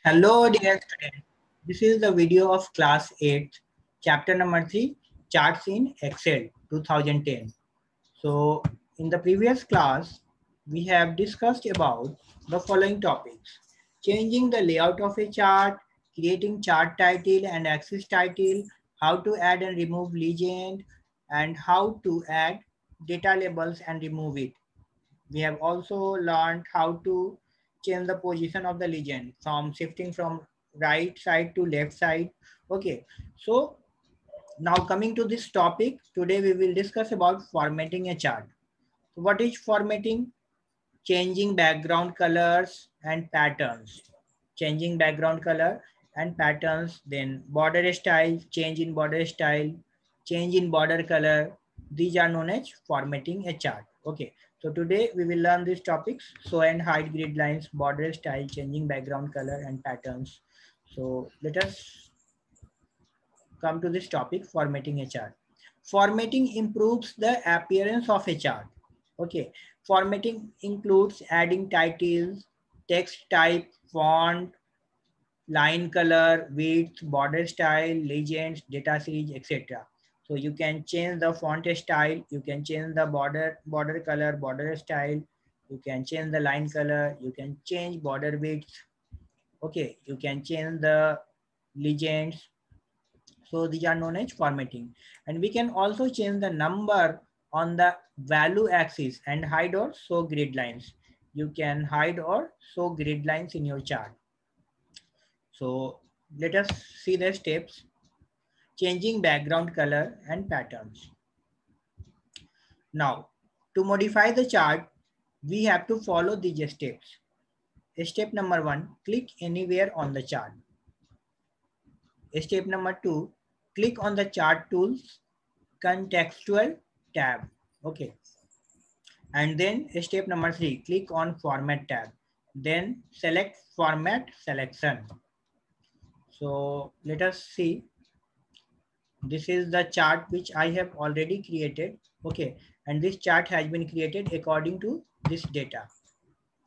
Hello dear student. This is the video of class 8, chapter number 3, charts in Excel 2010. So in the previous class, we have discussed about the following topics: changing the layout of a chart, creating chart title and axis title, how to add and remove legend, and how to add data labels and remove it. We have also learned how to change the position of the legend from shifting from right side to left side. Okay, so now coming to this topic, today we will discuss about formatting a chart. So what is formatting? Changing background colors and patterns. Changing background color and patterns, then border style, change in border style, change in border color. These are known as formatting a chart. Okay, so today we will learn these topics: show and hide grid lines, border style, changing background color and patterns. So let us come to this topic: formatting a chart. Formatting improves the appearance of a chart. Okay, formatting includes adding titles, text type, font, line color, width, border style, legends, data series, etc. So you can change the font style, you can change the border color, border style, you can change the line color, you can change border width. Okay, you can change the legends. So these are known as formatting. And we can also change the number on the value axis and hide or show grid lines. You can hide or show grid lines in your chart. So let us see the steps: changing background color and patterns. Now, to modify the chart, we have to follow these steps. Step number 1, click anywhere on the chart. Step number 2, click on the chart tools contextual tab. Okay. And then step number 3, click on format tab. Then select format selection. So let us see. This is the chart which I have already created. Okay. And this chart has been created according to this data.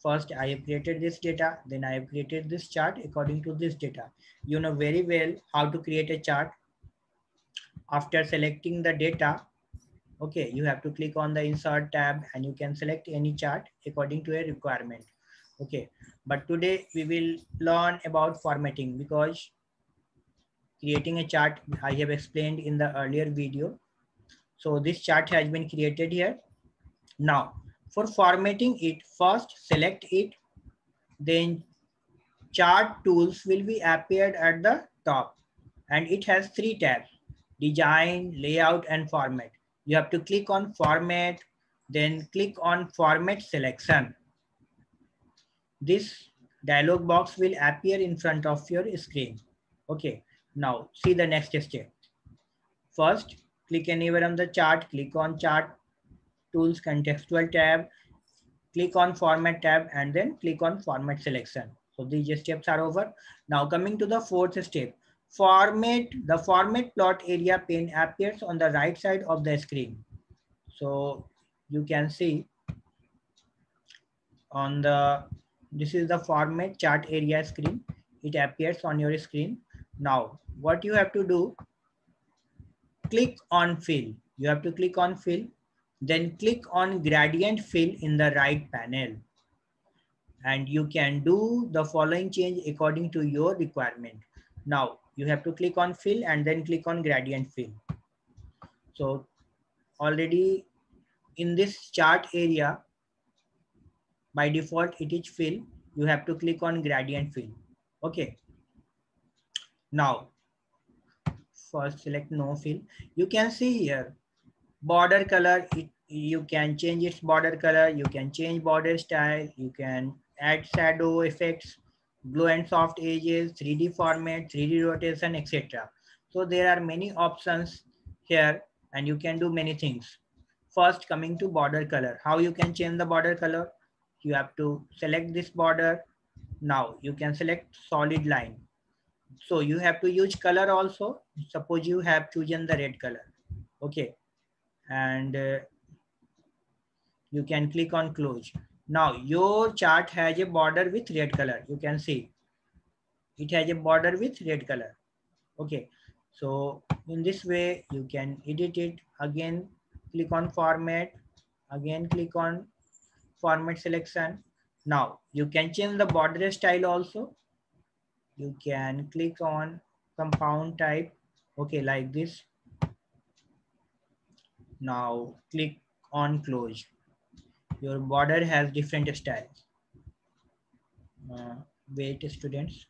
First, I have created this data. Then I have created this chart according to this data. You know very well how to create a chart. After selecting the data, okay, you have to click on the insert tab and you can select any chart according to a requirement. Okay, but today we will learn about formatting because creating a chart I have explained in the earlier video. So this chart has been created here. Now for formatting it, first select it, then chart tools will be appeared at the top and it has 3 tabs: design, layout and format. You have to click on format, then click on format selection. This dialog box will appear in front of your screen. Okay, now see the next step. First, click anywhere on the chart, click on chart tools contextual tab, click on format tab and then click on format selection. So these steps are over. Now coming to the fourth step, the format plot area pane appears on the right side of the screen. So you can see on this is the format chart area screen. It appears on your screen. Now what you have to do, click on fill. You have to click on fill, then click on gradient fill in the right panel. And you can do the following change according to your requirement. Now you have to click on fill and then click on gradient fill. So already in this chart area, by default it is fill. You have to click on gradient fill. Okay. Now first select no fill. You can see here border color. You can change its border color. You can change border style. You can add shadow effects, glow and soft edges, 3D format, 3D rotation, etc. So there are many options here and you can do many things. First, coming to border color. How you can change the border color? You have to select this border. Now you can select solid line. So you have to use color also. Suppose you have chosen the red color. Okay. And you can click on close. Now your chart has a border with red color. You can see it has a border with red color. Okay, so in this way you can edit it. Again click on format, again click on format selection. Now you can change the border style also. You can click on compound type, okay, like this. Now click on close. Your border has different styles. Wait students.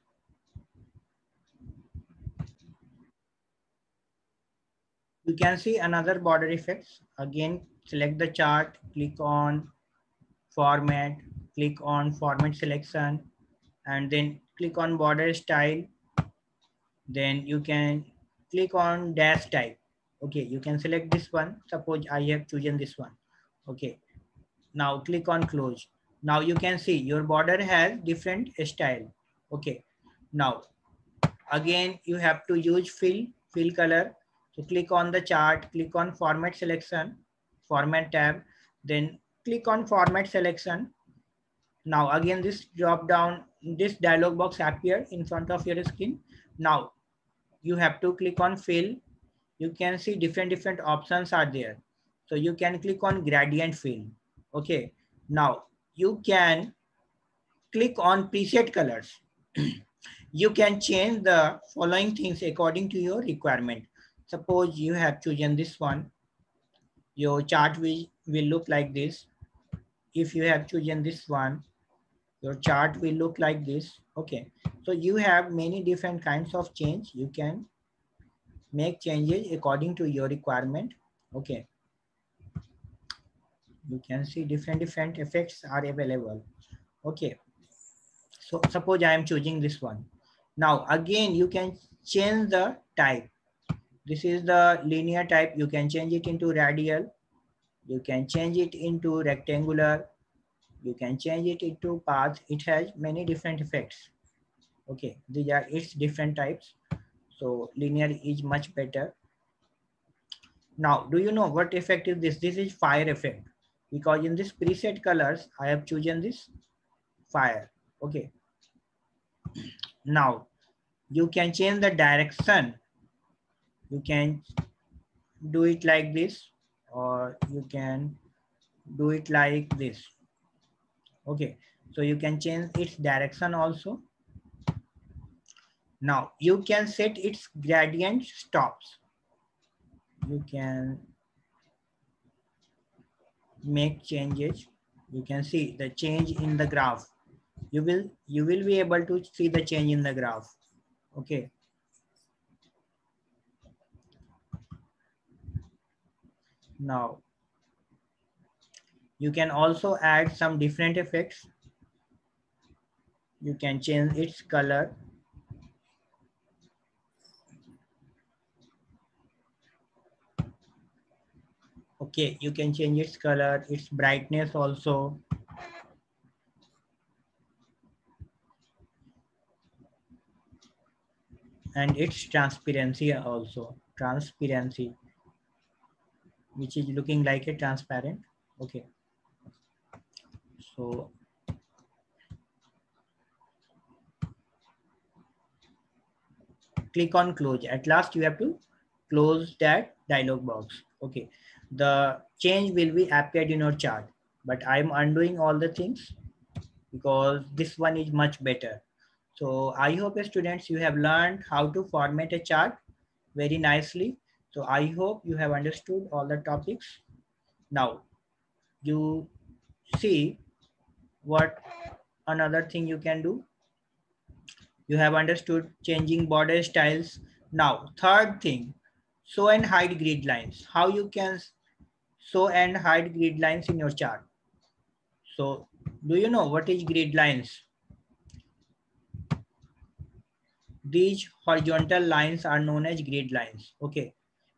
You can see another border effects. Again select the chart, click on format, click on format selection, and then click on border style. Then you can click on dash type. Okay, you can select this one. Suppose I have chosen this one. Okay, now click on close. Now you can see your border has different style. Okay, now again you have to use fill color. So click on the chart, click on format selection, format tab, then click on format selection. Now again this drop down, this dialog box appear in front of your screen. Now you have to click on fill. You can see different options are there. So you can click on gradient fill. Okay, now you can click on preset colors. You can change the following things according to your requirement. Suppose you have chosen this one, your chart will look like this. If you have chosen this one, your chart will look like this. Okay, so you have many different kinds of change. You can make changes according to your requirement. Okay, you can see different effects are available. Okay, so suppose I am choosing this one. Now again you can change the type. This is the linear type. You can change it into radial. You can change it into rectangular. You can change it into path. It has many different effects. Okay, these are its different types. So linear is much better. Now, do you know what effect is this? This is fire effect, because in this preset colors, I have chosen this fire. Okay. Now, you can change the direction. You can do it like this, or you can do it like this. Okay. So you can change its direction also. Now, you can set its gradient stops. You can make changes. You can see the change in the graph. You will be able to see the change in the graph. Okay. Now you can also add some different effects. You can change its color. Okay, you can change its color, its brightness also. And its transparency also. Transparency, which is looking like a transparent. Okay. So click on close. At last you have to close that dialog box. Okay. The change will be appeared in your chart, but I'm undoing all the things because this one is much better. So I hope students, you have learned how to format a chart very nicely. So I hope you have understood all the topics. Now you see what another thing you can do. You have understood changing border styles. Now third thing, show and hide grid lines. How you can show and hide grid lines in your chart. So do you know what is grid lines? These horizontal lines are known as grid lines. Okay.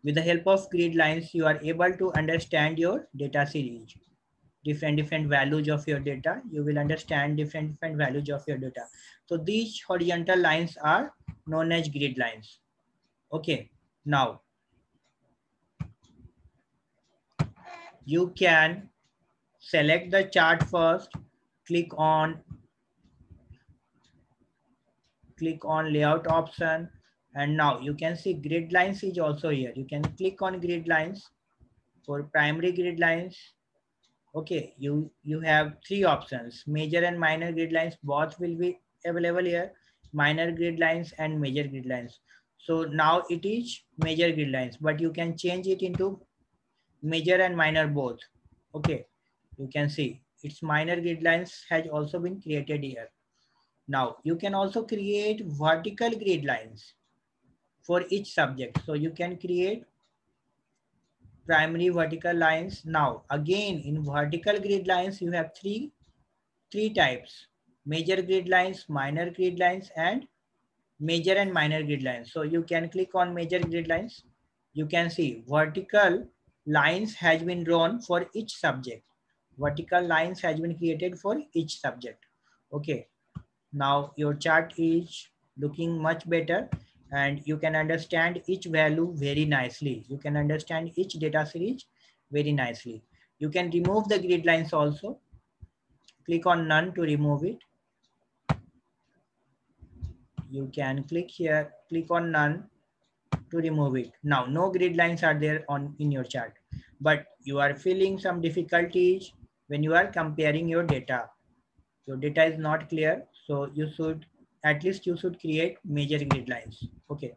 With the help of grid lines, you are able to understand your data series. Different values of your data. You will understand different values of your data. So these horizontal lines are known as grid lines. Okay. Now, you can select the chart first, click on click on layout option, and now you can see grid lines is also here. You can click on grid lines. For primary grid lines, okay, you have three options: major and minor grid lines, both will be available here. Minor grid lines and major grid lines. So now it is major grid lines, but you can change it into major and minor both. Okay, you can see its minor grid lines has also been created here. Now you can also create vertical grid lines for each subject. So you can create primary vertical lines. Now again, in vertical grid lines you have three types: major grid lines, minor grid lines, and major and minor grid lines. So you can click on major grid lines. You can see vertical lines has been drawn for each subject. Vertical lines has been created for each subject. Okay, now your chart is looking much better, and you can understand each value very nicely. You can understand each data series very nicely. You can remove the grid lines also. Click on none to remove it. You can click here, click on none to remove it. Now no grid lines are there on in your chart, but you are feeling some difficulties when you are comparing your data. Your data is not clear, so you should at least you should create major grid lines. Okay,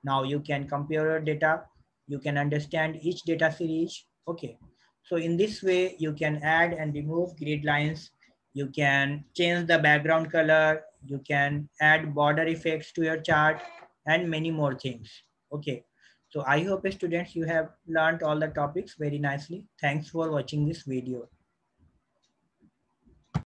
now you can compare your data. You can understand each data series. Okay, so in this way you can add and remove grid lines. You can change the background color. You can add border effects to your chart and many more things. Okay, so I hope students you have learned all the topics very nicely. Thanks for watching this video.